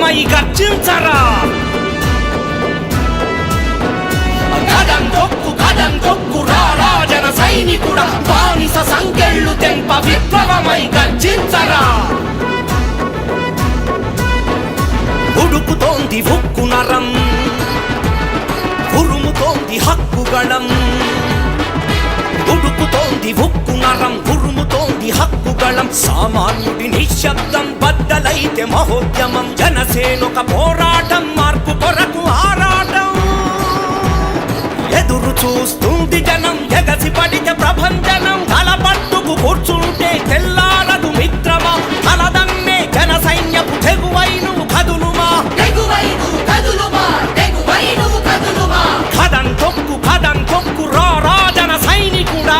విప్లవమై గర్జించరా. కదం తొక్కు రారా జన సైనికుడా, బానిస సంకెళ్ళు తెంప విప్లవమై గర్జించరా. ఉడుకుతోంది ఉక్కు నరం, ఉరుముతోంది హక్కుగళం. ఉడుకుతోంది ఉక్కు నరం, ఉరుముతోంది హక్కుగళం. సామాన్యుడి నిశ్శబ్దం బద్దలైతే మహోద్యమం. జనసేనొక పోరాటం, మార్పు కొరకు ఆరాటం. ఎదురు చూస్తుంది జనం, ఎగసి పడితే ప్రభంజనం. తలపట్టుకు కూర్చుంటే తెల్లారదు మిత్రమా, తలదన్నే జన సైన్యపు తెగువై నువ్వు కదులుమా. కదం తొక్కు రారా జన సైనికుడా,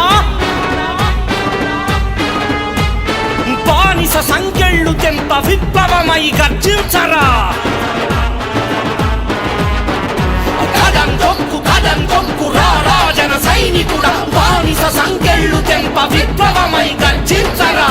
బానిస సంకెళ్ళు తెంప విప్లవమై గర్జించరా. కదం తొక్కు రారా జన సైనికుడా, బానిస సంకెళ్ళు తెంప విప్లవమై గర్జించరా.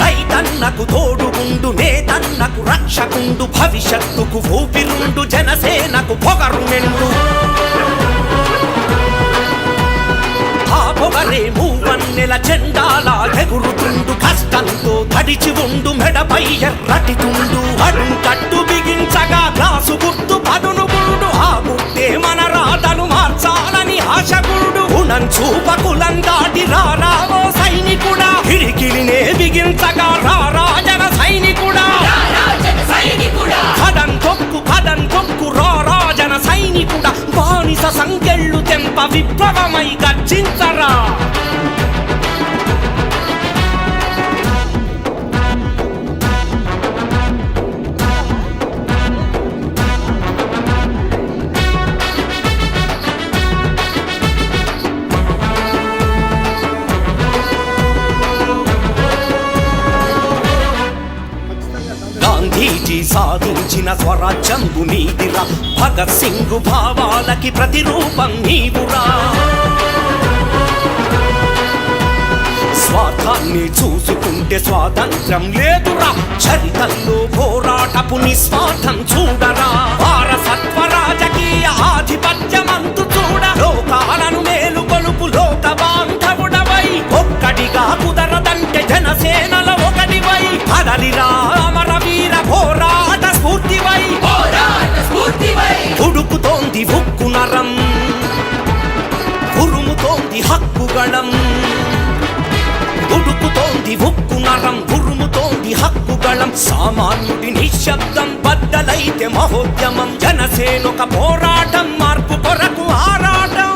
రైతన్నకు తోడుగుండు, నేతన్నకు రక్షకుండు, భవిష్యత్తుకు ఊపిరుండు, జనసేనకు పొగరు నిండు. ఆ పొగరే మూవన్నెల జెండాలా ఎగురుతుండు. కష్టంతో తడిచి ఉండు, మెడపై ఎర్రటి తుండు. అడుంకట్టు బిగించగా గ్లాసు గుర్తు పదునుగుండు. ఆ గుర్తే మన రాతను మార్చాలని ఆశగుండు. గుణం చూపకులం దాటి రారావో సైనికుడా, కిరికిరినే బిగించగా రారా జన సైనికుడా. కదం తొక్కు రారా జన సైనికుడా, బానిస సంకెళ్ళు తెంప విప్లవమై గర్జించరా. గాంధీజీ సాధించిన స్వరాజ్యంబు నీదిరా, భగత్ సింగ్ భావాలకి ప్రతిరూపం నీవురా. స్వార్థాన్ని చూసుకుంటే స్వాతంత్రం లేదురా, చరితల్లో పోరాటపు నిస్వార్థం చూడరా. వారసత్వ రాజకీయ ఆధిపత్యమంతు చూడ, లోకాలను మేలుకొలుపు లోక బాంధవుడవై. ఒక్కడిగా కుదరదంటే జనసేనల ఒకటివై, కదలిరా అమరవీర పోరాట స్ఫూర్తివై. ఉడుకుతోంది ఉక్కు నరం, ఉరుముతోంది హక్కుగళం. ఉడుకుతోంది ఉక్కు నరం, ఉరుముతోంది హక్కుగళం. సామాన్యుడి నిశ్శబ్దం బద్దలైతే మహోద్యమం. జనసేనొక పోరాటం, మార్పు కొరకు ఆరాటం.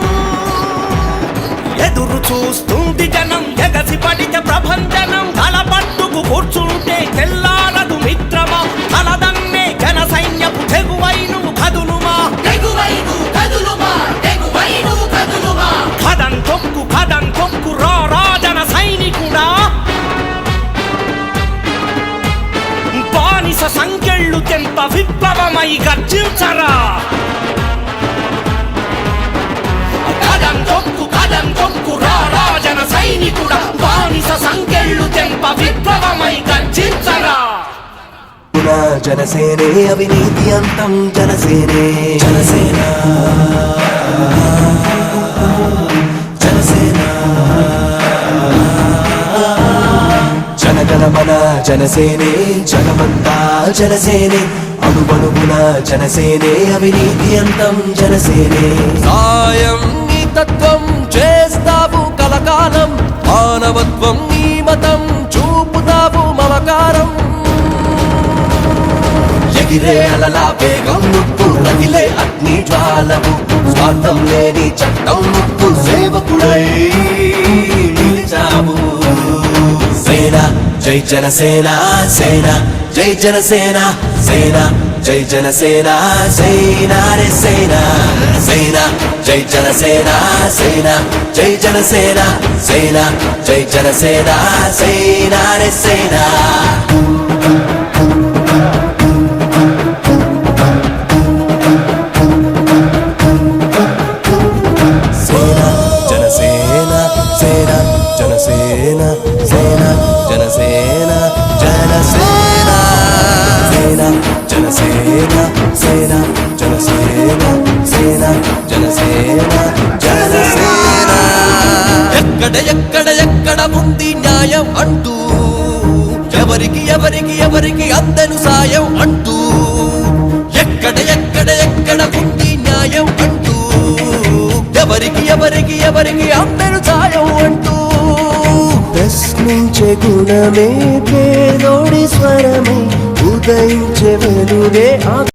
ఎదురు చూస్తుంది జనం, ఎగసి పడితే ప్రభంజనం. తలపట్టుకు కూర్చుంటే తెల్లారదు మిత్రమా, తలదన్నే జన సైన్యపు తెగువై నువ్వు కదులుమా. కదం తొక్కు రారా జన సైనికుడా, బానిస సంకెళ్ళు తెంప విప్లవమై గర్జించరా. కదం తొక్కు రారా జన సైనికుడా, బానిస సంకెళ్ళు తెంప విప్లవమై గర్జించరా. జనసేనే అవినీతి అంతం, జనసేనే జనసేన జనసేన. జనగణమన జనసేనే, జగమంతా జనసేనే. అణువణువున జనసేనే, అవినీతి అంతం జనసేనే. సాయం నీ తత్వం చేస్తావు కలకాలం, మానవత్వం నీ మతం చూపుతావు మమకారం. ఎగిరే అలలా వేగం నువ్వు, రగిలే అగ్ని జ్వాలవు. స్వార్థం లేని చట్టం నువ్వు, సేవకుడై నిలిచావు. సేన జై జనసేన, సేన జై జనసేన, సేన జై జనసేన, సేన రే సేన. సేన జై జనసేన, సేన జై జనసేన, సేన జై జనసేన, సేన రే సేన. జనసేన సేన జనసేన సేన జనసేన జనసేన ఎక్కడ ఎక్కడ ఎక్కడ ఉంది న్యాయం అంటూ ఎవరికి ఎవరికి ఎవరికి అందను సాయం అంటూ ఎక్కడ ఎక్కడ ఎక్కడ ఉంది న్యాయం అంటూ ఎవరికి ఎవరికి ఎవరికి అందను సాయం అంటూ ప్రశ్నించే గుణమే పేదోడి స్వరమే ఉదయించే వెలుగే